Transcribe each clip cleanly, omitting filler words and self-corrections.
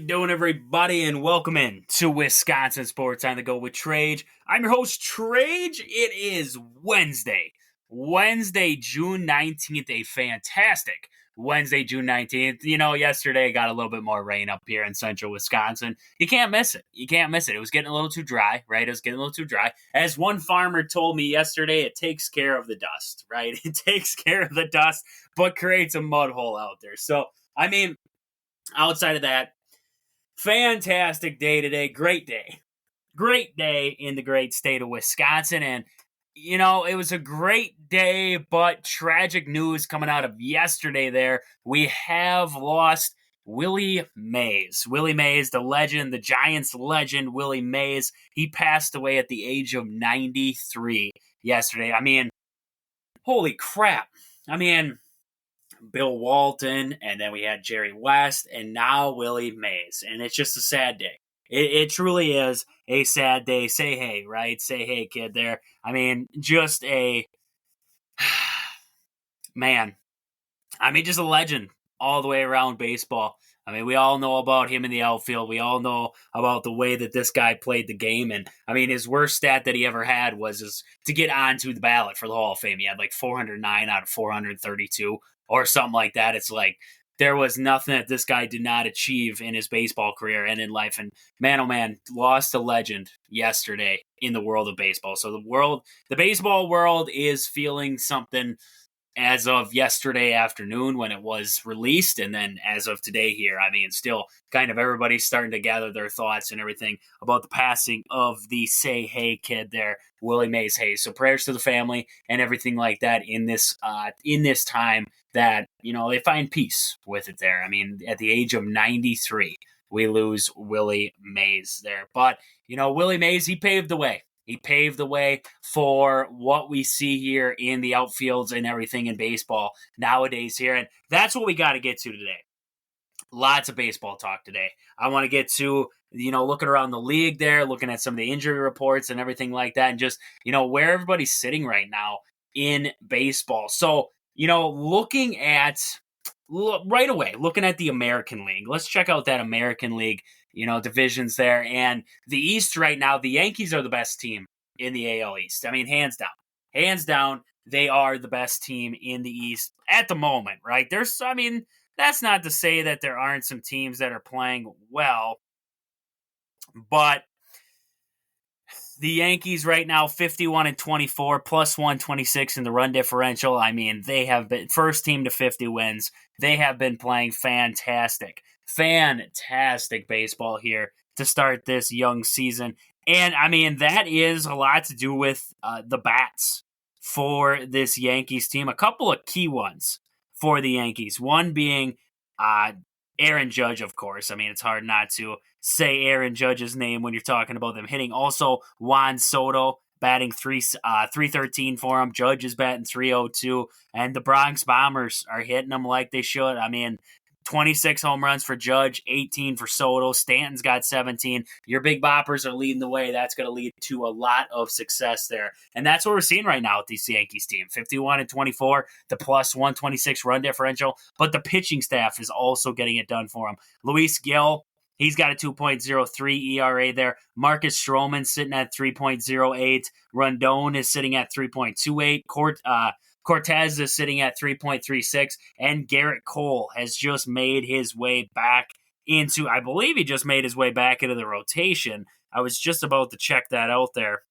you doing, everybody? And welcome in to Wisconsin Sports on the Go with Trage. I'm your host, Trage. It is Wednesday, June 19th, a fantastic Wednesday, June 19th. You know, yesterday got a little bit more rain up here in central Wisconsin. You can't miss it. It was getting a little too dry, right? As one farmer told me yesterday, it takes care of the dust, right? It takes care of the dust, but creates a mud hole out there. So, I mean, outside of that, fantastic day today. Great day in the great state of Wisconsin. And, you know, it was a great day, but tragic news coming out of yesterday there. We have lost Willie Mays. Willie Mays, the legend, the Giants legend, Willie Mays. He passed away at the age of 93 yesterday. I mean, holy crap. I mean, Bill Walton, and then we had Jerry West, and now Willie Mays. And it's just a sad day. It truly is a sad day. Say hey, right? Say hey, kid there. I mean, just a... man. I mean, just a legend all the way around baseball. I mean, we all know about him in the outfield. We all know about the way that this guy played the game. And, I mean, his worst stat that he ever had was to get onto the ballot for the Hall of Fame. He had like 409 out of 432 or something like that. It's like there was nothing that this guy did not achieve in his baseball career and in life. And man, oh man, lost a legend yesterday in the world of baseball. So the baseball world is feeling something as of yesterday afternoon when it was released, and then as of today here. I mean, still kind of everybody's starting to gather their thoughts and everything about the passing of the say hey kid there, Willie Mays Hayes. So prayers to the family and everything like that in this time that, you know, they find peace with it there. I mean, at the age of 93, we lose Willie Mays there. But, you know, Willie Mays, he paved the way. He paved the way for what we see here in the outfields and everything in baseball nowadays here. And that's what we got to get to today. Lots of baseball talk today. I want to get to, you know, looking around the league there, looking at some of the injury reports and everything like that, and just, you know, where everybody's sitting right now in baseball. So, you know, looking at the American League. Let's check out that American League, you know, divisions there. And the East right now, the Yankees are the best team in the AL East. I mean, hands down, they are the best team in the East at the moment, right? That's not to say that there aren't some teams that are playing well, but the Yankees right now, 51-24, plus 126 in the run differential. I mean, they have been first team to 50 wins. They have been playing fantastic baseball here to start this young season. And, I mean, that is a lot to do with the bats for this Yankees team. A couple of key ones for the Yankees. One being Aaron Judge, of course. I mean, it's hard not to say Aaron Judge's name when you're talking about them hitting. Also, Juan Soto batting 313 for him. Judge is batting 302. And the Bronx Bombers are hitting them like they should. I mean, 26 home runs for Judge, 18 for Soto. Stanton's got 17. Your big boppers are leading the way. That's going to lead to a lot of success there. And that's what we're seeing right now with this Yankees team. 51-24, the plus 126 run differential. But the pitching staff is also getting it done for them. Luis Gil, he's got a 2.03 ERA there. Marcus Stroman sitting at 3.08. Rondon is sitting at 3.28. Cortez is sitting at 3.36, and Garrett Cole has just made his way back into, I believe he just made his way back into the rotation. I was just about to check that out there.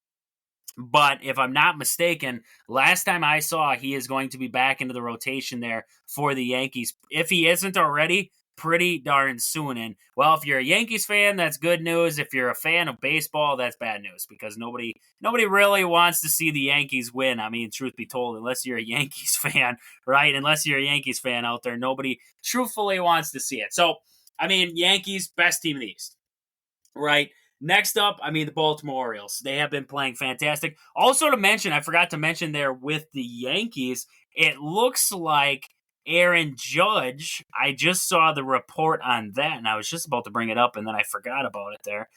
But if I'm not mistaken, last time I saw, he is going to be back into the rotation there for the Yankees. If he isn't already, pretty darn soon. And, well, if you're a Yankees fan, that's good news. If you're a fan of baseball, that's bad news, because nobody really wants to see the Yankees win. I mean, truth be told, unless you're a Yankees fan, right? Unless you're a Yankees fan out there, nobody truthfully wants to see it. So, I mean, Yankees, best team in the East, right? Next up, I mean, the Baltimore Orioles. They have been playing fantastic. Also to mention, I forgot to mention there with the Yankees, it looks like Aaron Judge, I just saw the report on that, and I was just about to bring it up, and then I forgot about it there.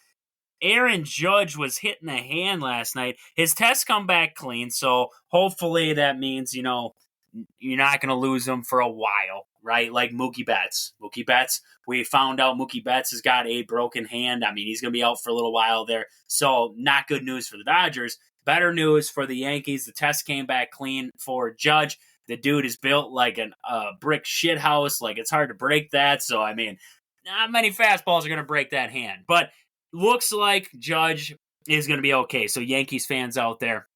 Aaron Judge was hit in the hand last night. His tests come back clean, so hopefully that means, you know, you're not going to lose him for a while, right? Like Mookie Betts. We found out Mookie Betts has got a broken hand. I mean, he's going to be out for a little while there. So not good news for the Dodgers. Better news for the Yankees. The test came back clean for Judge. The dude is built like a brick shit house. Like, it's hard to break that. So, I mean, not many fastballs are going to break that hand. But looks like Judge is going to be okay. So, Yankees fans out there,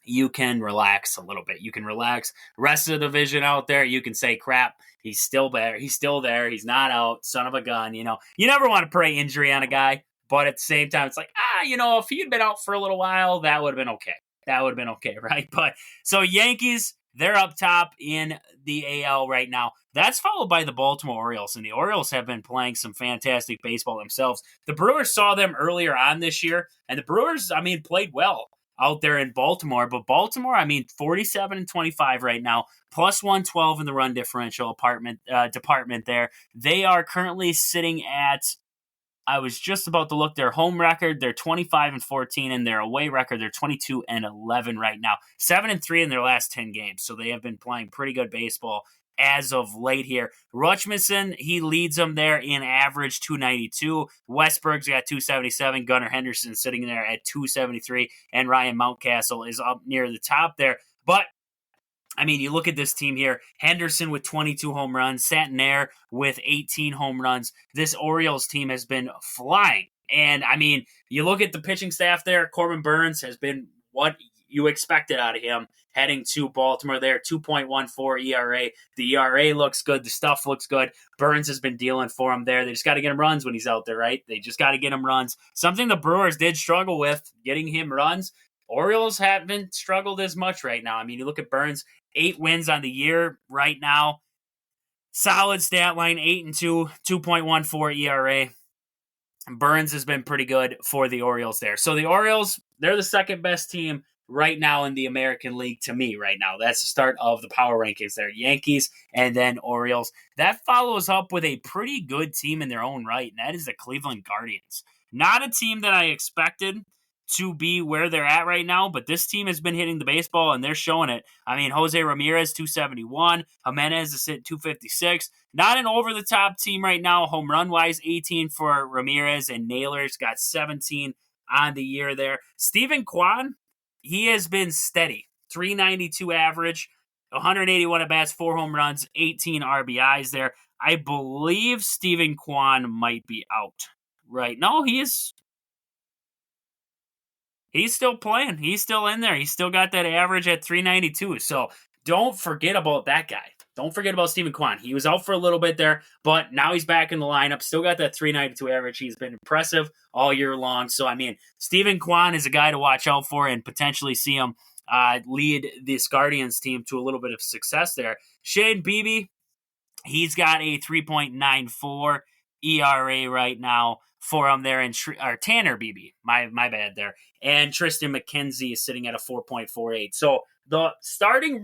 you can relax a little bit. You can relax. Rest of the division out there, you can say, crap, he's still there. He's still there. He's not out. Son of a gun. You know, you never want to pray injury on a guy. But at the same time, it's like, if he had been out for a little while, that would have been okay. That would have been okay, right? But so Yankees, they're up top in the AL right now. That's followed by the Baltimore Orioles, and the Orioles have been playing some fantastic baseball themselves. The Brewers saw them earlier on this year, and the Brewers, played well out there in Baltimore. But Baltimore, 47-25 right now, plus 112 in the run differential department there. They are currently sitting at, I was just about to look, their home record, they're 25-14, and their away record, they're 22-11 right now. 7-3 in their last 10 games, so they have been playing pretty good baseball as of late here. Rutschmanson, he leads them there in average 292. Westberg's got 277. Gunnar Henderson sitting there at 273, and Ryan Mountcastle is up near the top there. But you look at this team here. Henderson with 22 home runs. Santander with 18 home runs. This Orioles team has been flying. And, you look at the pitching staff there. Corbin Burns has been what you expected out of him heading to Baltimore there. 2.14 ERA. The ERA looks good. The stuff looks good. Burns has been dealing for him there. They just got to get him runs when he's out there, right? They just got to get him runs. Something the Brewers did struggle with, getting him runs. Orioles haven't struggled as much right now. You look at Burns, 8 wins on the year right now. Solid stat line, 8-2, 2.14 ERA. Burns has been pretty good for the Orioles there. So the Orioles, they're the second best team right now in the American League to me right now. That's the start of the power rankings there. Yankees and then Orioles. That follows up with a pretty good team in their own right, and that is the Cleveland Guardians. Not a team that I expected to be where they're at right now, but this team has been hitting the baseball, and they're showing it. Jose Ramirez, 271. Jimenez is at 256. Not an over-the-top team right now, home run-wise, 18 for Ramirez, and Naylor's got 17 on the year there. Steven Kwan, he has been steady. 392 average, 181 at-bats, 4 home runs, 18 RBIs there. I believe Steven Kwan might be out right now. He's still playing. He's still in there. He's still got that average at 392. So don't forget about that guy. Don't forget about Steven Kwan. He was out for a little bit there, but now he's back in the lineup. Still got that 392 average. He's been impressive all year long. So, Steven Kwan is a guy to watch out for and potentially see him lead this Guardians team to a little bit of success there. Shane Bieber, he's got a 3.94 ERA right now for him there, and Tanner Bieber, my bad there, and Tristan McKenzie is sitting at a 4.48. So the starting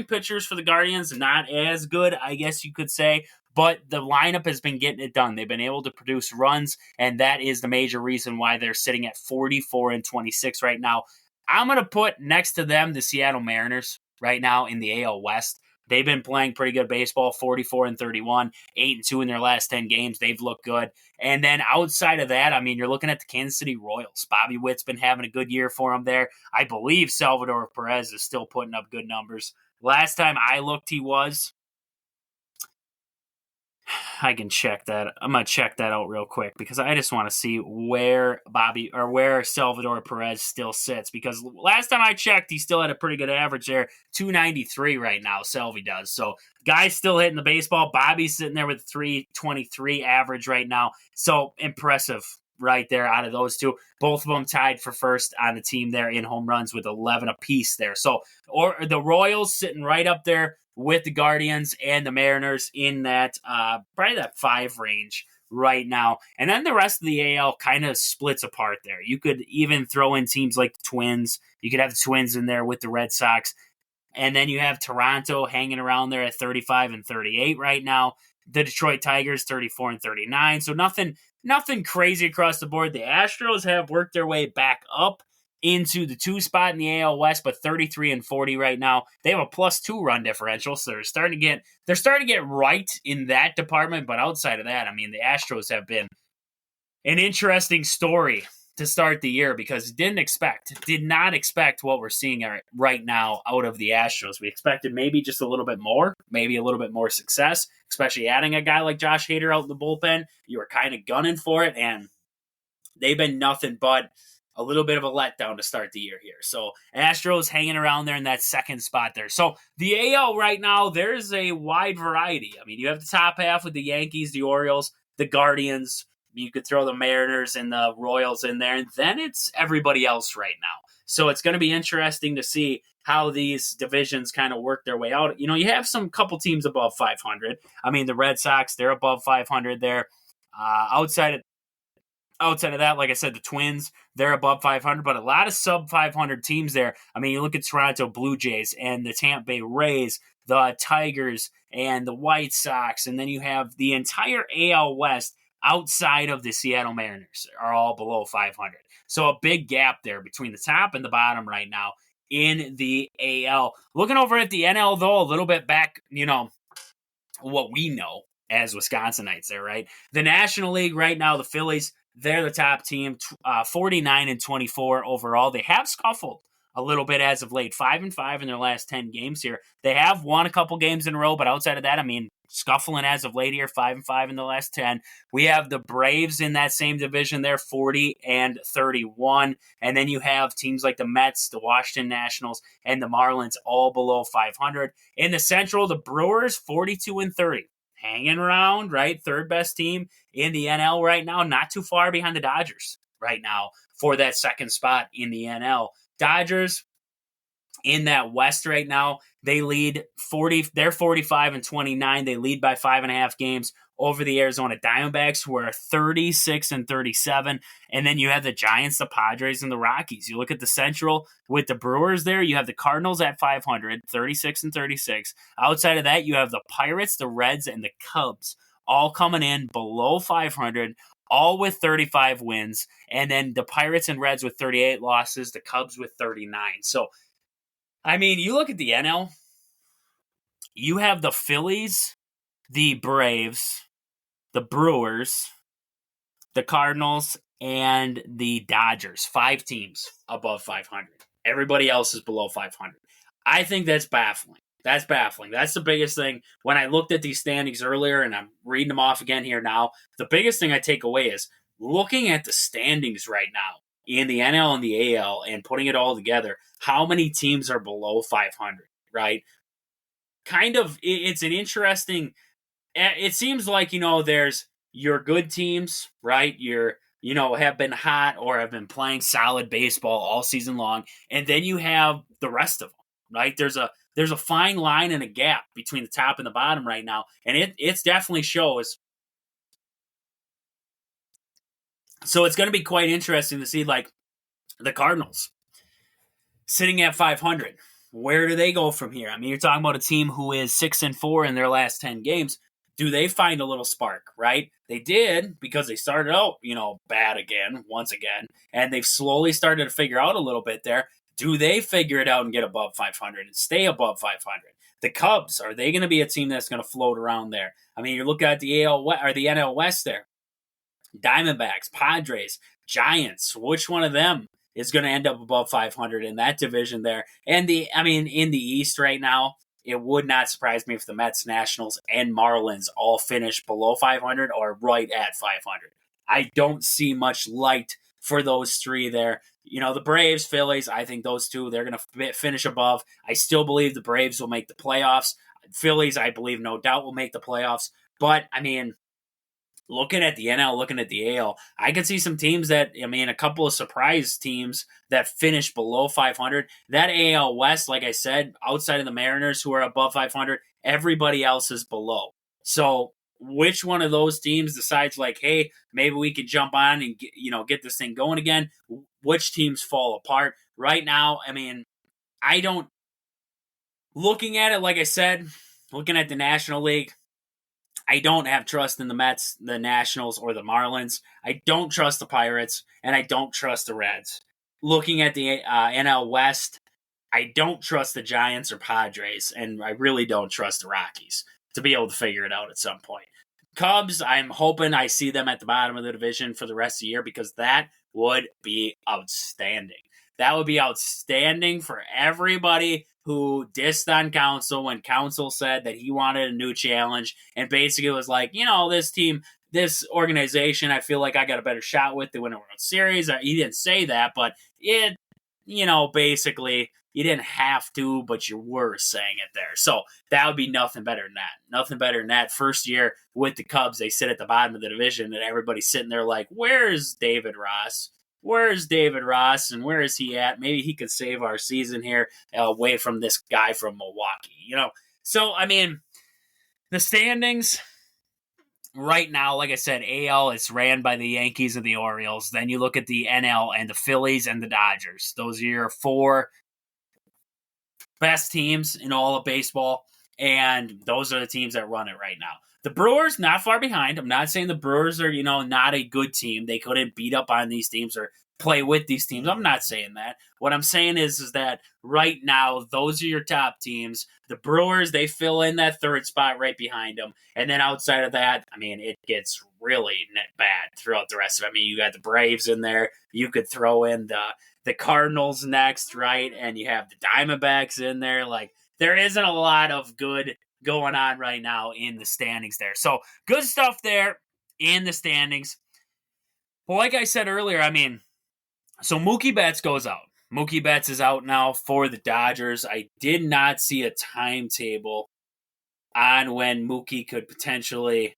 pitchers for the Guardians not as good, I guess you could say, but the lineup has been getting it done. They've been able to produce runs, and that is the major reason why they're sitting at 44-26 right now. I'm going to put next to them the Seattle Mariners right now in the AL West. They've been playing pretty good baseball, 44-31, 8-2 in their last 10 games. They've looked good. And then outside of that, you're looking at the Kansas City Royals. Bobby Witt's been having a good year for them there. I believe Salvador Perez is still putting up good numbers. Last time I looked, he was. I can check that. I'm going to check that out real quick because I just want to see where Salvador Perez still sits, because last time I checked, he still had a pretty good average there, 293 right now, Salvi does. So guy's still hitting the baseball. Bobby's sitting there with 323 average right now. So impressive right there out of those two. Both of them tied for first on the team there in home runs with 11 apiece there. So the Royals sitting right up there with the Guardians and the Mariners in that probably that 5 range right now. And then the rest of the AL kind of splits apart there. You could even throw in teams like the Twins. You could have the Twins in there with the Red Sox. And then you have Toronto hanging around there at 35-38 right now. The Detroit Tigers 34-39. So nothing crazy across the board. The Astros have worked their way back up into the 2 spot in the AL West, but 33-40 right now. They have a +2 run differential, so they're starting to get right in that department. But outside of that, I mean, the Astros have been an interesting story to start the year because did not expect what we're seeing right now out of the Astros. We expected maybe just a little bit more, maybe a little bit more success, especially adding a guy like Josh Hader out in the bullpen. You were kind of gunning for it, and they've been nothing but a little bit of a letdown to start the year here. So Astros hanging around there in that 2nd spot there. So the AL right now, there's a wide variety. I mean, you have the top half with the Yankees, the Orioles, the Guardians. You could throw the Mariners and the Royals in there, and then it's everybody else right now. So it's going to be interesting to see how these divisions kind of work their way out. You know, you have some couple teams above 500. I mean, the Red Sox, they're above 500 there. Outside of that, like I said, the Twins, they're above 500, but a lot of sub 500 teams there. I mean, you look at Toronto Blue Jays and the Tampa Bay Rays, the Tigers and the White Sox, and then you have the entire AL West outside of the Seattle Mariners are all below 500. So a big gap there between the top and the bottom right now in the AL. Looking over at the NL, though, a little bit back, you know, what we know as Wisconsinites there, right? The National League right now, the Phillies, they're the top team, 49-24 overall. They have scuffled a little bit as of late, 5-5 in their last 10 games here. They have won a couple games in a row, but outside of that, I mean, scuffling as of late here, 5-5 in the last 10. We have the Braves in that same division there, 40-31. And then you have teams like the Mets, the Washington Nationals, and the Marlins all below 500. In the Central, the Brewers, 42-30. Hanging around, right? 3rd best team in the NL right now, not too far behind the Dodgers right now for that 2nd spot in the NL. Dodgers in that West right now, they lead 40. They're 45-29. They lead by 5.5 games over the Arizona Diamondbacks, who are 36-37. And then you have the Giants, the Padres, and the Rockies. You look at the Central with the Brewers there. You have the Cardinals at 500, 36-36. Outside of that, you have the Pirates, the Reds, and the Cubs all coming in below 500, all with 35 wins. And then the Pirates and Reds with 38 losses, the Cubs with 39. So, I mean, you look at the NL, you have the Phillies, the Braves, the Brewers, the Cardinals, and the Dodgers. 5 teams above 500. Everybody else is below 500. I think that's baffling. That's baffling. That's the biggest thing. When I looked at these standings earlier, and I'm reading them off again here now, the biggest thing I take away is looking at the standings right now in the NL and the AL and putting it all together, how many teams are below 500, right? Kind of, it's an interesting, it seems like, you know, there's your good teams, right? Have been hot or have been playing solid baseball all season long. And then you have the rest of them, right? There's a fine line and a gap between the top and the bottom right now. And it's definitely shows. So it's going to be quite interesting to see, like, the Cardinals sitting at 500. Where do they go from here? I mean, you're talking about a team who is 6-4 in their last 10 games. Do they find a little spark, right? They did, because they started out, bad once again, and they've slowly started to figure out a little bit there. Do they figure it out and get above 500 and stay above 500? The Cubs, are they going to be a team that's going to float around there? I mean, you're looking at the NL West there. Diamondbacks, Padres, Giants. Which one of them is going to end up above 500 in that division there? And in the East right now, it would not surprise me if the Mets, Nationals, and Marlins all finish below 500 or right at 500. I don't see much light for those 3 there. The Braves, Phillies, I think those 2, they're going to finish above. I still believe the Braves will make the playoffs. Phillies, I believe, no doubt will make the playoffs. But, looking at the NL, looking at the AL, I could see some teams a couple of surprise teams that finish below 500. That AL West, like I said, outside of the Mariners who are above 500, everybody else is below. So which one of those teams decides, like, hey, maybe we could jump on and get this thing going again? Which teams fall apart? Right now, looking at it, like I said, looking at the National League, I don't have trust in the Mets, the Nationals, or the Marlins. I don't trust the Pirates, and I don't trust the Reds. looking at the NL West, I don't trust the Giants or Padres, and I really don't trust the Rockies to be able to figure it out at some point. Cubs, I'm hoping I see them at the bottom of the division for the rest of the year because that would be outstanding. That would be outstanding for everybody who dissed on Counsell when Counsell said that he wanted a new challenge and basically was like, this team, this organization, I feel like I got a better shot with to win a World Series. He didn't say that, but it, basically you didn't have to, but you were saying it there. So that would be nothing better than that. Nothing better than that. First year with the Cubs, they sit at the bottom of the division and everybody's sitting there like, where's David Ross? Where's David Ross and where is he at? Maybe he could save our season here away from this guy from Milwaukee, So, the standings right now, like I said, AL is ran by the Yankees and the Orioles. Then you look at the NL and the Phillies and the Dodgers. Those are your 4 best teams in all of baseball, and those are the teams that run it right now. The Brewers, not far behind. I'm not saying the Brewers are, not a good team. They couldn't beat up on these teams or play with these teams. I'm not saying that. What I'm saying is that right now, those are your top teams. The Brewers, they fill in that third spot right behind them. And then outside of that, it gets really bad throughout the rest of it. You got the Braves in there. You could throw in the Cardinals next, right? And you have the Diamondbacks in there. Like, there isn't a lot of good going on right now in the standings there. So, good stuff there in the standings. Well, like I said earlier, so Mookie Betts goes out. Mookie Betts is out now for the Dodgers. I did not see a timetable on when Mookie could potentially,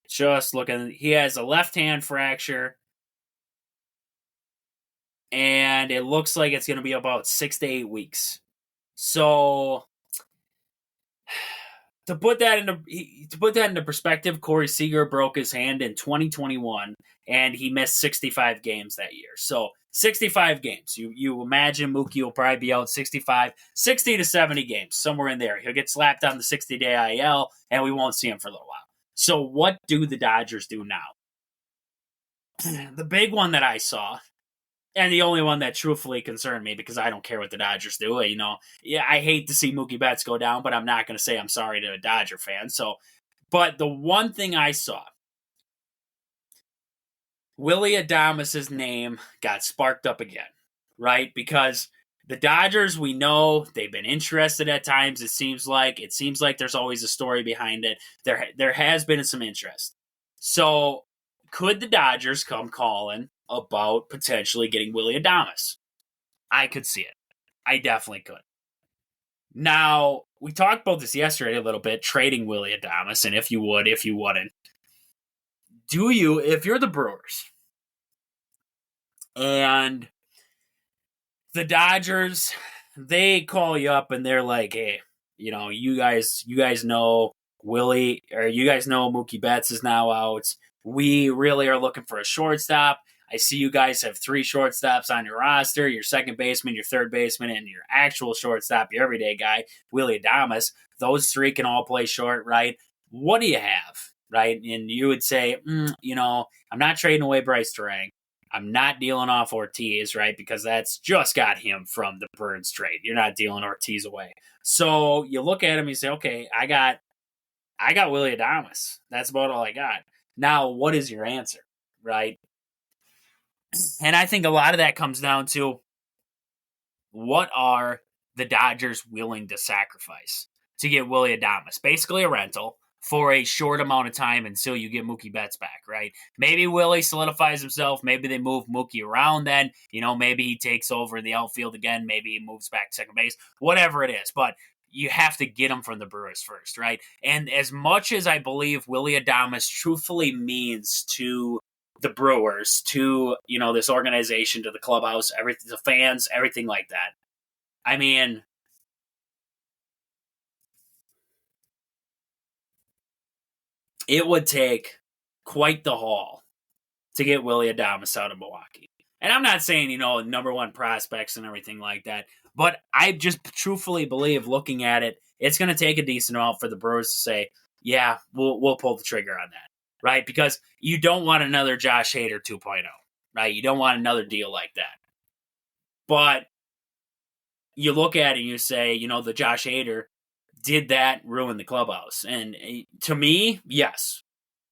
just looking, he has a left hand fracture, and it looks like it's going to be about 6 to 8 weeks. So to put that into perspective, Corey Seager broke his hand in 2021, and he missed 65 games that year. So 65 games. You imagine Mookie will probably be out 60 to 70 games, somewhere in there. He'll get slapped on the 60-day IL, and we won't see him for a little while. So what do the Dodgers do now? The big one that I saw, and the only one that truthfully concerned me, because I don't care what the Dodgers do. I hate to see Mookie Betts go down, but I'm not going to say I'm sorry to a Dodger fan. But the one thing I saw, Willie Adames' name got sparked up again, right? Because the Dodgers, we know they've been interested at times. It seems like there's always a story behind it. There has been some interest. So could the Dodgers come calling about potentially getting Willie Adames? I could see it. I definitely could. Now, we talked about this yesterday a little bit, trading Willie Adames, and if you would, if you wouldn't. If you're the Brewers and the Dodgers, they call you up and they're like, hey, you guys know Willie, or you guys know Mookie Betts is now out. We really are looking for a shortstop. I see you guys have 3 shortstops on your roster, your second baseman, your third baseman, and your actual shortstop, your everyday guy, Willie Adames. Those 3 can all play short, right? What do you have, right? And you would say, I'm not trading away Bryce Terang. I'm not dealing off Ortiz, right? Because that's just got him from the Burns trade. You're not dealing Ortiz away. So you look at him and you say, okay, I got Willie Adames. That's about all I got. Now, what is your answer, right? And I think a lot of that comes down to, what are the Dodgers willing to sacrifice to get Willie Adames? Basically a rental for a short amount of time until you get Mookie Betts back, right? Maybe Willie solidifies himself. Maybe they move Mookie around then. Maybe he takes over the outfield again. Maybe he moves back to second base. Whatever it is. But you have to get him from the Brewers first, right? And as much as I believe Willie Adames truthfully means to the Brewers, to, this organization, to the clubhouse, everything, the fans, everything like that. It would take quite the haul to get Willie Adames out of Milwaukee. And I'm not saying, number 1 prospects and everything like that, but I just truthfully believe, looking at it, it's going to take a decent amount for the Brewers to say, yeah, we'll pull the trigger on that, right? Because you don't want another Josh Hader 2.0. right? You don't want another deal like that. But you look at it and you say, the Josh Hader, did that ruin the clubhouse? And to me, yes.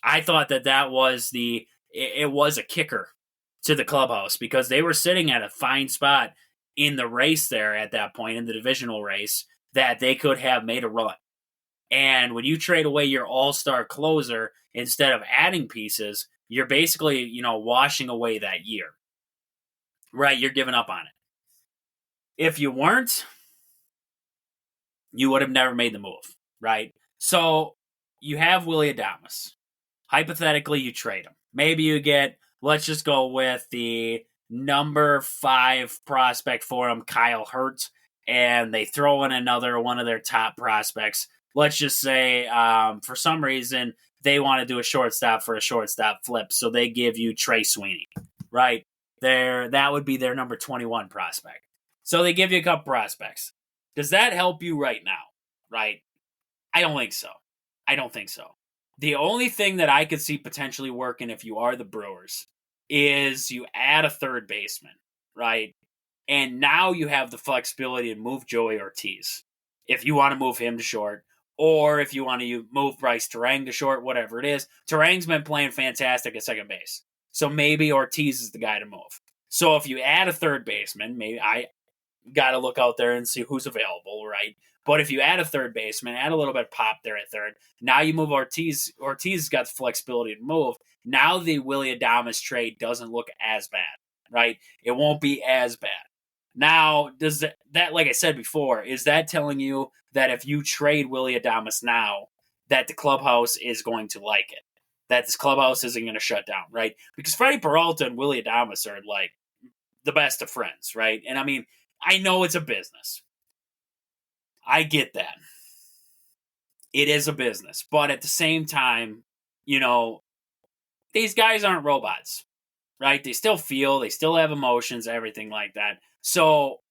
I thought that was it was a kicker to the clubhouse because they were sitting at a fine spot in the race there at that point, in the divisional race, that they could have made a run. And when you trade away your all-star closer instead of adding pieces, you're basically, washing away that year. Right? You're giving up on it. If you weren't, you would have never made the move, right? So you have Willie Adames. Hypothetically, you trade him. Maybe you get, let's just go with the number 5 prospect for him, Kyle Hurt, and they throw in another one of their top prospects. Let's just say, for some reason, they want to do a shortstop for a shortstop flip, so they give you Trey Sweeney, right? That would be their number 21 prospect. So they give you a couple prospects. Does that help you right now, right? I don't think so. The only thing that I could see potentially working if you are the Brewers is you add a third baseman, right? And now you have the flexibility to move Joey Ortiz if you want to move him to short, or if you want to move Bryce Terang to short, whatever it is. Terang's been playing fantastic at second base. So maybe Ortiz is the guy to move. So if you add a third baseman, maybe I got to look out there and see who's available, right? But if you add a third baseman, add a little bit of pop there at third, now you move Ortiz. Ortiz's got the flexibility to move. Now the Willie Adames trade doesn't look as bad, right? It won't be as bad. Now, does that, like I said before, is that telling you that if you trade Willie Adames now, that the clubhouse is going to like it? That this clubhouse isn't going to shut down, right? Because Freddie Peralta and Willie Adames are like the best of friends, right? And I mean, I know it's a business. I get that. It is a business. But at the same time, these guys aren't robots, right? They still feel, they still have emotions, everything like that. So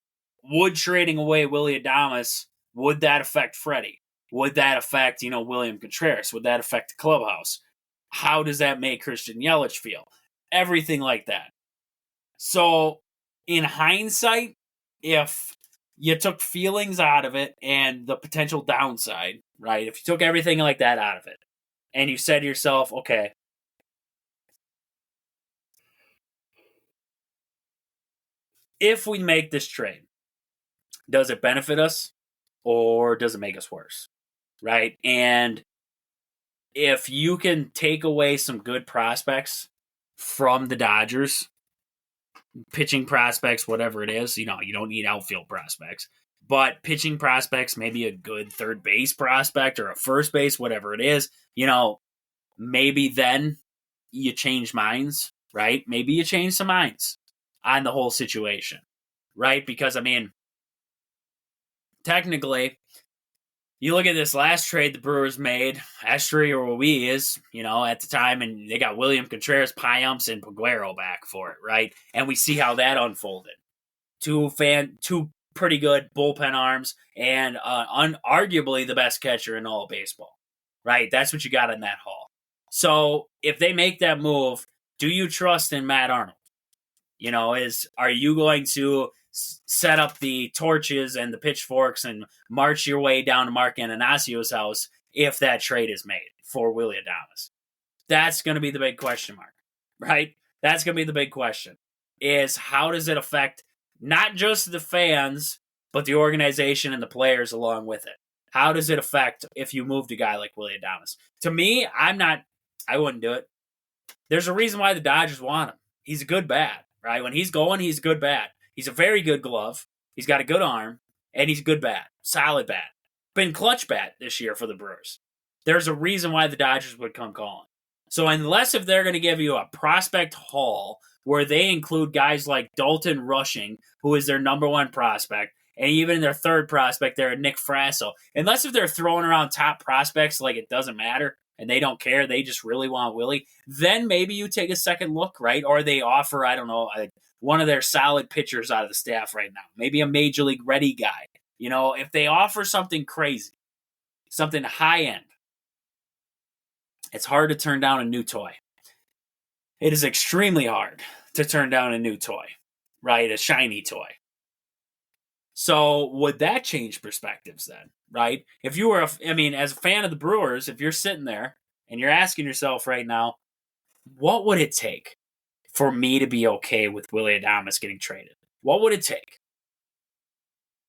would trading away Willie Adames, would that affect Freddie? Would that affect, William Contreras? Would that affect the clubhouse? How does that make Christian Yelich feel? Everything like that. So in hindsight, if you took feelings out of it and the potential downside, right? If you took everything like that out of it and you said to yourself, okay, if we make this trade, does it benefit us or does it make us worse, right? And if you can take away some good prospects from the Dodgers, pitching prospects, whatever it is, you don't need outfield prospects, but pitching prospects, maybe a good third base prospect or a first base, whatever it is, maybe then you change minds, right? Maybe you change some minds on the whole situation, right? Because, I mean, technically, you look at this last trade the Brewers made, Esteury or Ruiz, at the time, and they got William Contreras, Payamps, and Peguero back for it, right? And we see how that unfolded. Two pretty good bullpen arms and arguably the best catcher in all of baseball, right? That's what you got in that haul. So if they make that move, do you trust in Matt Arnold? Are you going to set up the torches and the pitchforks and march your way down to Mark Ananasio's house if that trade is made for Willie Adames? That's going to be the big question mark, right? That's going to be the big question, is how does it affect not just the fans, but the organization and the players along with it? How does it affect if you moved a guy like Willie Adames? To me, I wouldn't do it. There's a reason why the Dodgers want him. He's a good bat, right? When he's going, he's a good bat. He's a very good glove. He's got a good arm, and he's a good bat. Solid bat. Been clutch bat this year for the Brewers. There's a reason why the Dodgers would come calling. So unless if they're going to give you a prospect haul where they include guys like Dalton Rushing, who is their number 1 prospect, and even their third prospect there, Nick Frasso, unless if they're throwing around top prospects like it doesn't matter and they don't care, they just really want Willie, then maybe you take a second look, right? Or they offer, I don't know, one of their solid pitchers out of the staff right now, maybe a major league ready guy. If they offer something crazy, something high end, it's hard to turn down a new toy. It is extremely hard to turn down a new toy, right? A shiny toy. So would that change perspectives then, right? If you were, as a fan of the Brewers, if you're sitting there and you're asking yourself right now, what would it take for me to be okay with Willie Adames getting traded? What would it take?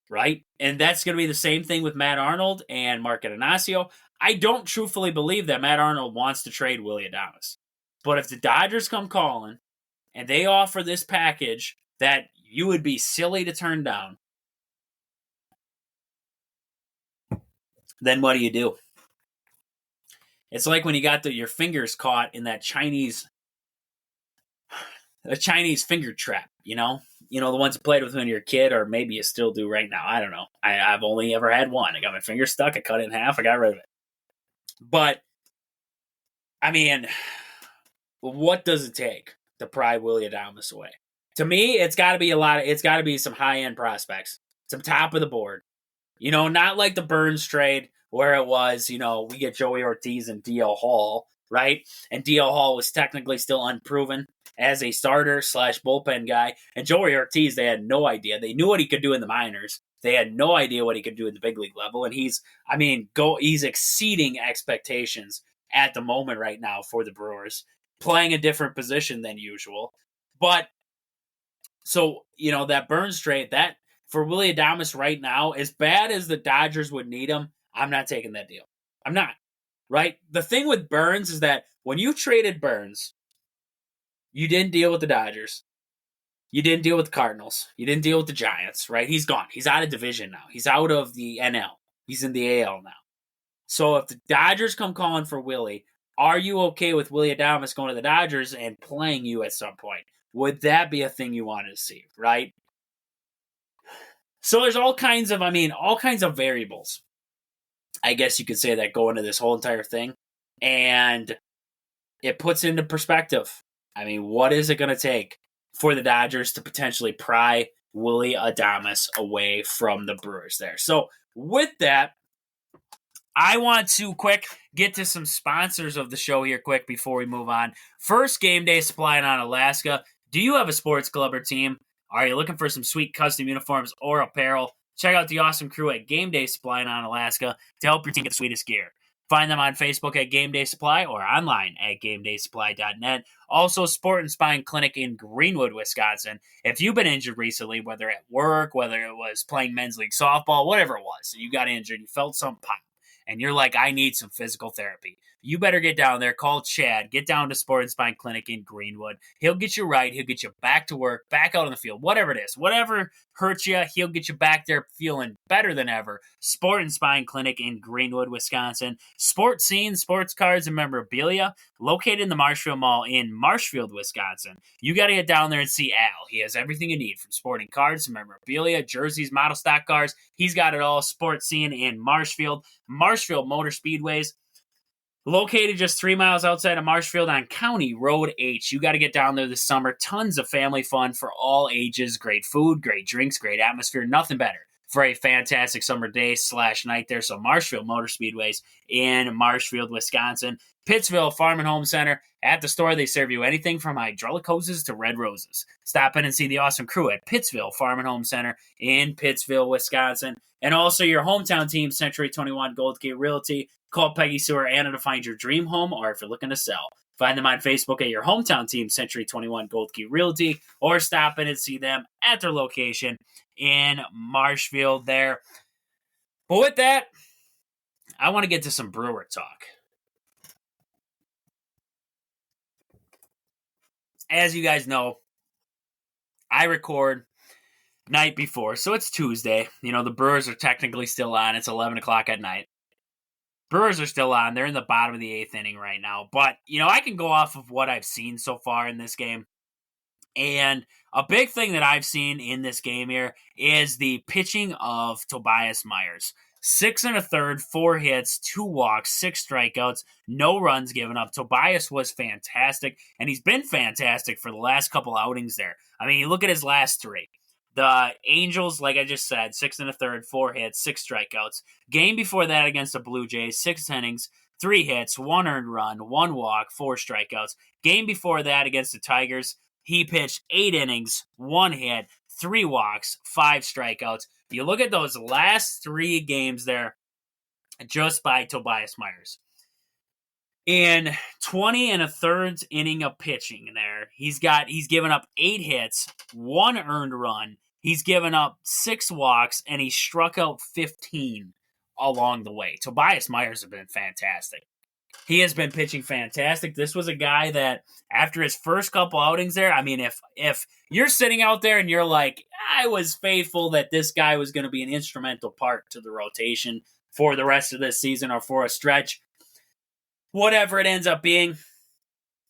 Right? And that's going to be the same thing with Matt Arnold and Mark Atanasio. I don't truthfully believe that Matt Arnold wants to trade Willie Adames. But if the Dodgers come calling and they offer this package that you would be silly to turn down, then what do? It's like when you got your fingers caught in that Chinese finger trap, the ones you played with when you were a kid, or maybe you still do right now. I don't know. I've only ever had one. I got my finger stuck. I cut it in half. I got rid of it. But, what does it take to pry Willie Adames away? To me, it's got to be some high-end prospects, some top of the board. Not like the Burns trade where it was, we get Joey Ortiz and DL Hall, right? And DL Hall was technically still unproven as a starter / bullpen guy. And Joey Ortiz, they had no idea. They knew what he could do in the minors. They had no idea what he could do at the big league level. And he's exceeding expectations at the moment right now for the Brewers, playing a different position than usual. But, so, that Burns trade, that for Willie Adames right now, as bad as the Dodgers would need him, I'm not taking that deal. I'm not. Right? The thing with Burns is that when you traded Burns, you didn't deal with the Dodgers. You didn't deal with the Cardinals. You didn't deal with the Giants, right? He's gone. He's out of division now. He's out of the NL. He's in the AL now. So if the Dodgers come calling for Willie, are you okay with Willie Adames going to the Dodgers and playing you at some point? Would that be a thing you wanted to see, right? So there's all kinds of variables, I guess you could say, that go into this whole entire thing. And it puts into perspective. What is it going to take for the Dodgers to potentially pry Willie Adames away from the Brewers there? So with that, I want to get to some sponsors of the show here quick before we move on. First, Game Day Supply in Alaska. Do you have a sports club or team? Are you looking for some sweet custom uniforms or apparel? Check out the awesome crew at Game Day Supply in Alaska to help your team get the sweetest gear. Find them on Facebook at Game Day Supply or online at GameDaySupply.net. Also, Sport and Spine Clinic in Greenwood, Wisconsin. If you've been injured recently, whether at work, whether it was playing men's league softball, whatever it was, you got injured, you felt some pop, and you're like, I need some physical therapy, you better get down there. Call Chad. Get down to Sport and Spine Clinic in Greenwood. He'll get you right. He'll get you back to work, back out on the field, whatever it is. Whatever hurts you, he'll get you back there feeling better than ever. Sport and Spine Clinic in Greenwood, Wisconsin. Sports scenes, sports cards, and memorabilia located in the Marshfield Mall in Marshfield, Wisconsin. You got to get down there and see Al. He has everything you need, from sporting cards to memorabilia, jerseys, model stock cars. He's got it all. Sports scene in Marshfield. Marshfield Motor Speedways, located just 3 miles outside of Marshfield on County Road H. You got to get down there this summer. Tons of family fun for all ages. Great food, great drinks, great atmosphere. Nothing better for a fantastic summer day / night there. So Marshfield Motor Speedways in Marshfield, Wisconsin. Pittsville Farm and Home Center. At the store, they serve you anything from hydraulic hoses to red roses. Stop in and see the awesome crew at Pittsville Farm and Home Center in Pittsville, Wisconsin. And also your hometown team, Century 21 Goldgate Realty. Call Peggy Sue or Anna to find your dream home, or if you're looking to sell. Find them on Facebook at your hometown team, Century 21 Goldgate Realty, or stop in and see them at their location in Marshfield there. But with that, I want to get to some Brewer talk. As you guys know, I record night before, so it's Tuesday. The Brewers are technically still on. It's 11 o'clock at night. Brewers are still on. They're in the bottom of the 8th inning right now. But, I can go off of what I've seen so far in this game. And a big thing that I've seen in this game here is the pitching of Tobias Myers. 6 1/3, 4 hits, 2 walks, 6 strikeouts, no runs given up. Tobias was fantastic, and he's been fantastic for the last couple outings there. You look at his last 3. The Angels, like I just said, 6 1/3, 4 hits, 6 strikeouts. Game before that against the Blue Jays, 6 innings, 3 hits, 1 earned run, 1 walk, 4 strikeouts. Game before that against the Tigers, He pitched 8 innings, 1 hit, 3 walks, 5 strikeouts. You look at those last 3 games there just by Tobias Myers. In 20 and a third inning of pitching there, he's given up 8 hits, 1 earned run. He's given up 6 walks, and he struck out 15 along the way. Tobias Myers has been fantastic. He has been pitching fantastic. This was a guy that, after his first couple outings there, I mean, if you're sitting out there and you're like, I was faithful that this guy was going to be an instrumental part to the rotation for the rest of this season or for a stretch, whatever it ends up being,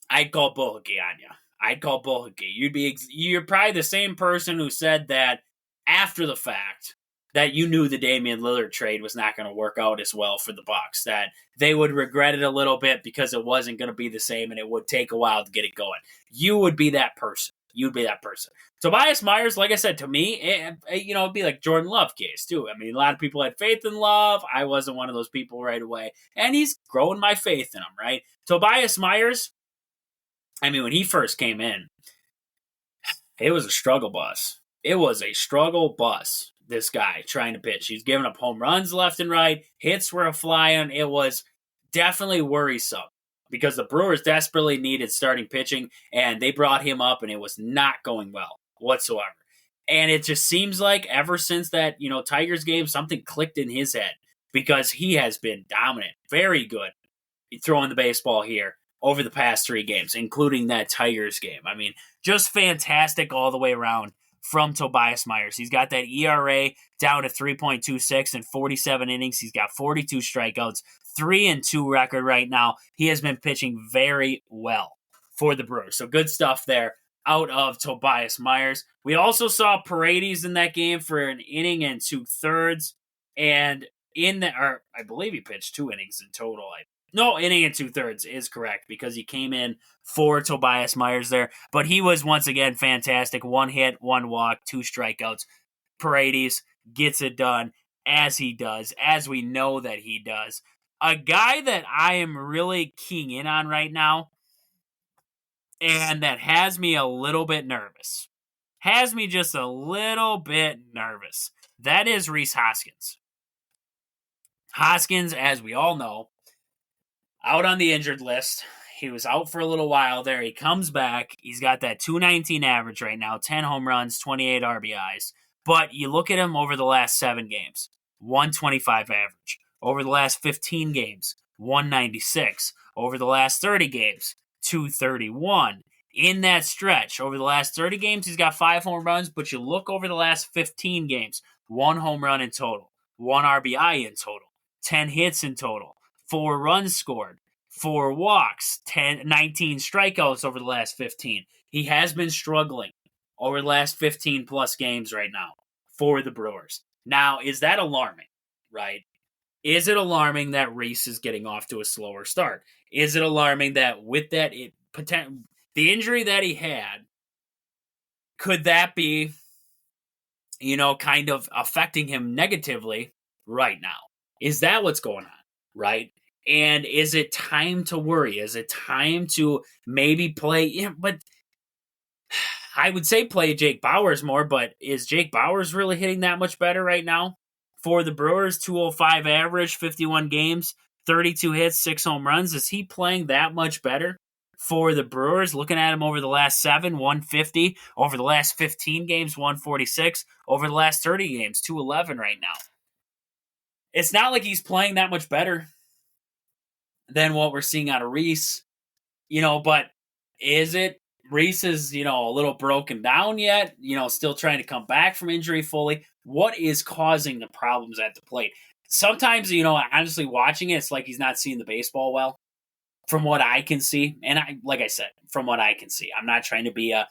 I'd call bullhooky on you. I'd call bullhooky. You're probably the same person who said that after the fact that you knew the Damian Lillard trade was not going to work out as well for the Bucks, that they would regret it a little bit because it wasn't going to be the same and it would take a while to get it going. You would be that person. You'd be that person. Tobias Myers, like I said, to me, it'd be like Jordan Love case too. I mean, a lot of people had faith in Love. I wasn't one of those people right away, and he's growing my faith in him, right? Tobias Myers, I mean, when he first came in, it was a struggle bus. It was a struggle bus, this guy trying to pitch. He's giving up home runs left and right. Hits were flying. It was definitely worrisome because the Brewers desperately needed starting pitching, and they brought him up, and it was not going well whatsoever. And it just seems like ever since that, Tigers game, something clicked in his head because he has been dominant, very good throwing the baseball here over the past 3 games, including that Tigers game. I mean, just fantastic all the way around from Tobias Myers. He's got that ERA down to 3.26 in 47 innings. He's got 42 strikeouts, 3-2 record right now. He has been pitching very well for the Brewers. So good stuff there out of Tobias Myers. We also saw Perez in that game for an inning and 2/3. And I believe he pitched 2 innings in total. Inning and 2/3 is correct because he came in for Tobias Myers there. But he was once again fantastic. 1 hit, 1 walk, 2 strikeouts. Paredes gets it done as he does, as we know that he does. A guy that I am really keying in on right now and that has me a little bit nervous. Has me just a little bit nervous. That is Rhys Hoskins. Hoskins, as we all know, out on the injured list. He was out for a little while there. He comes back. He's got that 219 average right now, 10 home runs, 28 RBIs. But you look at him over the last 7 games, 125 average. Over the last 15 games, 196. Over the last 30 games, 231. In that stretch, over the last 30 games, he's got 5 home runs, but you look over the last 15 games, 1 home run in total, 1 RBI in total, 10 hits in total, 4 runs scored, 4 walks, 19 strikeouts over the last 15. He has been struggling over the last 15 plus games right now for the Brewers. Now, is that alarming, right? Is it alarming that Rhys is getting off to a slower start? Is it alarming that with that the injury that he had, could that be, kind of affecting him negatively right now? Is that what's going on, right? And is it time to worry? Is it time to maybe play? Yeah, but I would say play Jake Bauers more, but is Jake Bauers really hitting that much better right now? For the Brewers, 205 average, 51 games, 32 hits, 6 home runs. Is he playing that much better for the Brewers? Looking at him over the last 7, 150. Over the last 15 games, 146. Over the last 30 games, 211 right now. It's not like he's playing that much better than what we're seeing out of Rhys, but is it? Rhys is, a little broken down yet, still trying to come back from injury fully. What is causing the problems at the plate? Sometimes, honestly, watching it, it's like he's not seeing the baseball well, from what I can see. And like I said, from what I can see, I'm not trying to be a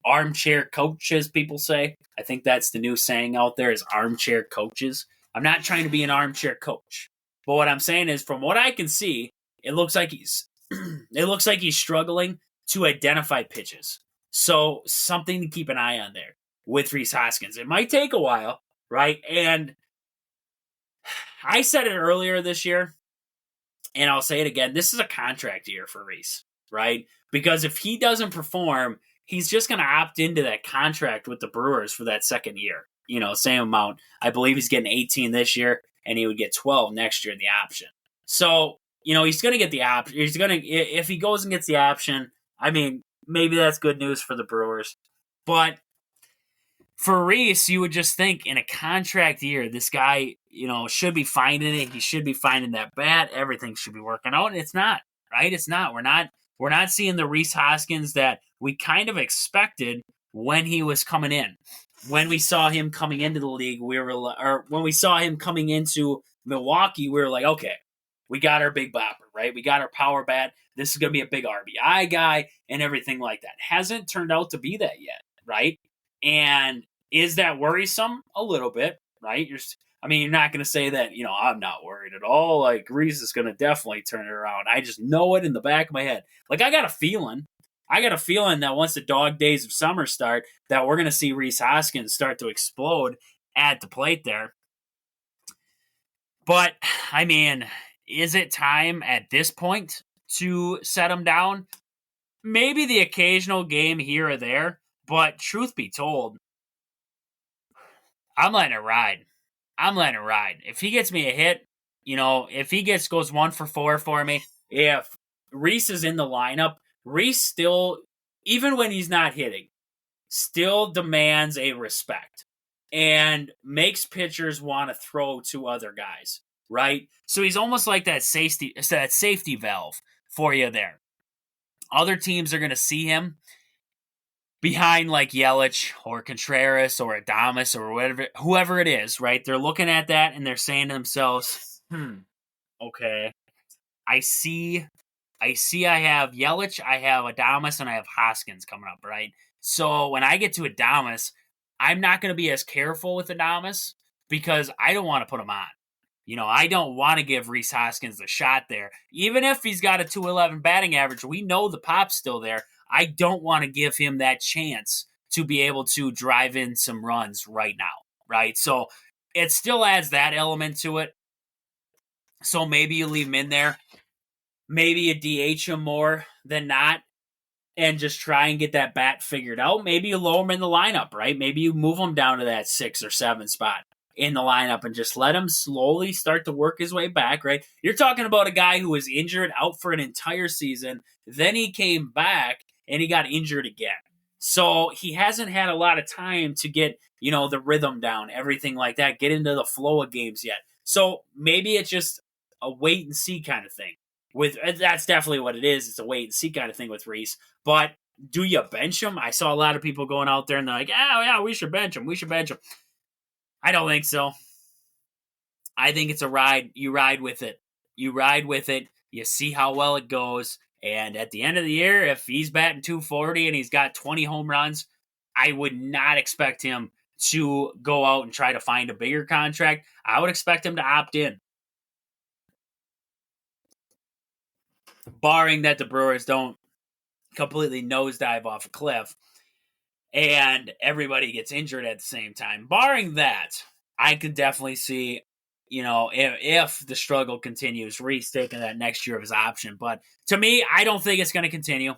armchair coach, as people say. I think that's the new saying out there is armchair coaches. I'm not trying to be an armchair coach. But what I'm saying is, from what I can see, it looks like he's struggling to identify pitches. So something to keep an eye on there with Rhys Hoskins. It might take a while, right? And I said it earlier this year, and I'll say it again. This is a contract year for Rhys, right? Because if he doesn't perform, he's just going to opt into that contract with the Brewers for that second year. Same amount. I believe he's getting 18 this year, and he would get 12 next year in the option. So, he's going to get the option. If he goes and gets the option, I mean, maybe that's good news for the Brewers. But for Rhys, you would just think in a contract year, this guy, should be finding it. He should be finding that bat. Everything should be working out, and it's not, right? It's not. We're not seeing the Rhys Hoskins that we kind of expected when he was coming in. When we saw him coming into the league, when we saw him coming into Milwaukee, we were like, okay, we got our big bopper, right? We got our power bat. This is going to be a big RBI guy and everything like that. Hasn't turned out to be that yet, right? And is that worrisome? A little bit, right? You're not going to say that, I'm not worried at all. Like, Rhys is going to definitely turn it around. I just know it in the back of my head. Like, I got a feeling that once the dog days of summer start, that we're going to see Rhys Hoskins start to explode at the plate there. But, I mean, is it time at this point to set him down? Maybe the occasional game here or there, but truth be told, I'm letting it ride. If he gets me a hit, if he goes 1 for 4 for me, if Rhys is in the lineup, Rhys still, even when he's not hitting, still demands a respect and makes pitchers want to throw to other guys, right? So he's almost like that safety valve for you there. Other teams are going to see him behind like Yelich or Contreras or Adames or whoever it is, right? They're looking at that and they're saying to themselves, okay, I see I have Yelich, I have Adames, and I have Hoskins coming up, right? So when I get to Adames, I'm not going to be as careful with Adames because I don't want to put him on. I don't want to give Rhys Hoskins a shot there. Even if he's got a 211 batting average, we know the pop's still there. I don't want to give him that chance to be able to drive in some runs right now, right? So it still adds that element to it. So maybe you leave him in there. Maybe you DH him more than not and just try and get that bat figured out. Maybe you lower him in the lineup, right? Maybe you move him down to that 6 or 7 spot in the lineup and just let him slowly start to work his way back, right? You're talking about a guy who was injured out for an entire season. Then he came back and he got injured again. So he hasn't had a lot of time to get, the rhythm down, everything like that, get into the flow of games yet. So maybe it's just a wait and see kind of thing. That's definitely what it is. It's a wait and see kind of thing with Rhys. But do you bench him? I saw a lot of people going out there and they're like, oh, yeah, we should bench him. I don't think so. I think it's a ride. You ride with it. You see how well it goes. And at the end of the year, if he's batting 240 and he's got 20 home runs, I would not expect him to go out and try to find a bigger contract. I would expect him to opt in. Barring that the Brewers don't completely nosedive off a cliff and everybody gets injured at the same time. Barring that, I could definitely see, if the struggle continues, Rhys taking that next year of his option. But to me, I don't think it's going to continue.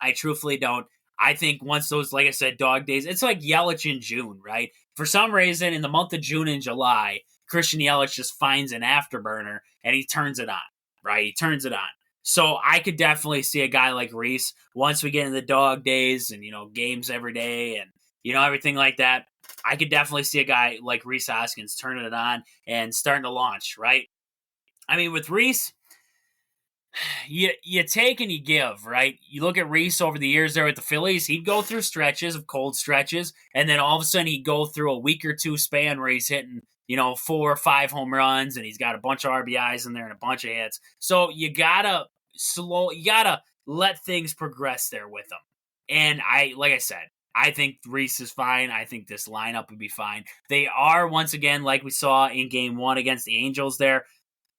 I truthfully don't. I think once those, like I said, dog days, it's like Yelich in June, right? For some reason, in the month of June and July, Christian Yelich just finds an afterburner and he turns it on, right? He turns it on. So I could definitely see a guy like Rhys, once we get into the dog days and, games every day and, everything like that, I could definitely see a guy like Rhys Hoskins turning it on and starting to launch, right? I mean, with Rhys, you take and you give, right? You look at Rhys over the years there with the Phillies, he'd go through stretches of cold stretches, and then all of a sudden he'd go through a week or two span where he's hitting, 4 or 5 home runs, and he's got a bunch of RBIs in there and a bunch of hits. So you gotta let things progress there with him. And like I said, I think Rhys is fine. I think this lineup would be fine. They are, once again, like we saw in Game 1 against the Angels there,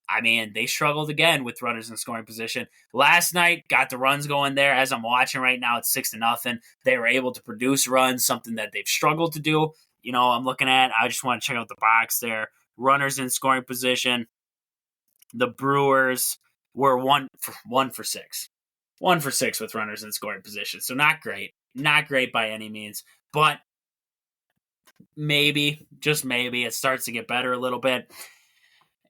I mean, they struggled again with runners in scoring position. Last night, got the runs going there. As I'm watching right now, it's 6-0. They were able to produce runs, something that they've struggled to do. I'm looking at, I just want to check out the box there. Runners in scoring position. The Brewers were 1 for 6. 1 for 6 with runners in scoring position. So not great. Not great by any means. But maybe, just maybe, it starts to get better a little bit.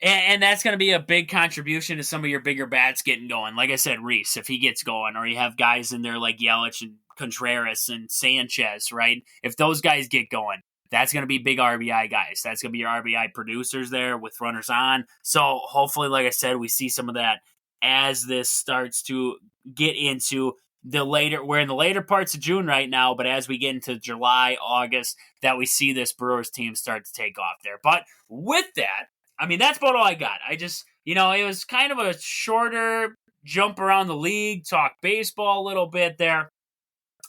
And that's going to be a big contribution to some of your bigger bats getting going. Like I said, Reese, if he gets going, or you have guys in there like Yelich and Contreras and Sanchez, right? If those guys get going, that's going to be big RBI guys. That's going to be your RBI producers there with runners on. So hopefully, like I said, we see some of that as this starts to get into we're in the later parts of June right now, but as we get into July, August, that we see this Brewers team start to take off there. But with that, I mean, that's about all I got. I just, it was kind of a shorter jump around the league, talk baseball a little bit there,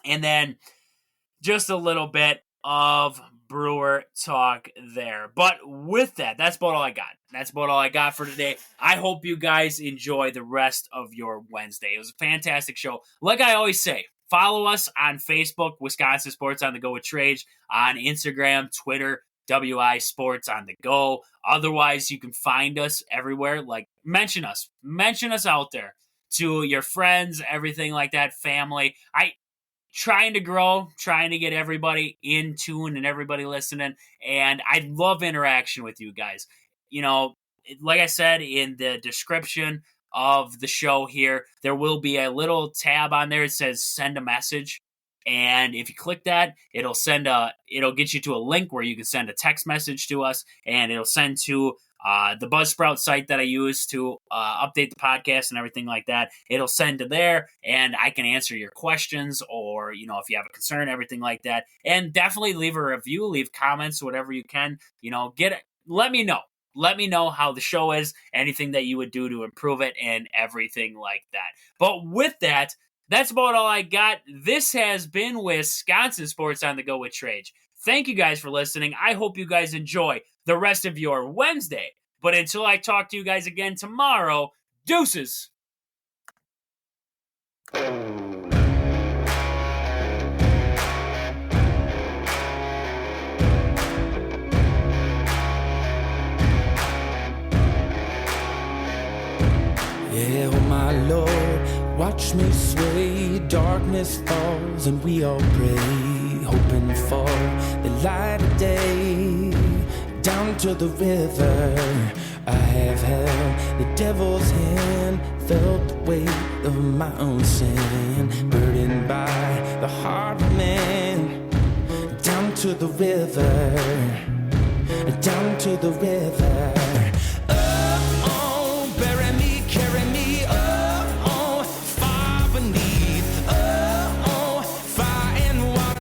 and then just a little bit of Brewer talk there. But with that, that's about all I got. That's about all I got for today. I hope you guys enjoy the rest of your Wednesday. It was a fantastic show. Like I always say, follow us on Facebook, Wisconsin Sports on the Go with Trage, on Instagram, Twitter, WI Sports on the Go. Otherwise, you can find us everywhere. Like, mention us out there to your friends, everything like that, family. Trying to grow, trying to get everybody in tune and everybody listening. And I love interaction with you guys. Like I said in the description of the show here, there will be a little tab on there. It says send a message. And if you click that, it'll get you to a link where you can send a text message to us, and it'll send to the Buzzsprout site that I use to update the podcast and everything like that. It'll send to there, and I can answer your questions, or, if you have a concern, everything like that. And definitely leave a review, leave comments, whatever you can, let me know. Let me know how the show is, anything that you would do to improve it, and everything like that. But with that, that's about all I got. This has been Wisconsin Sports on the Go with Trage. Thank you guys for listening. I hope you guys enjoy the rest of your Wednesday. But until I talk to you guys again tomorrow, deuces. Yeah, oh my Lord, watch me sway. Darkness falls and we all pray, hoping for the light of day. Down to the river, I have held the devil's hand, felt the weight of my own sin, burdened by the heart of man. Down to the river, down to the river.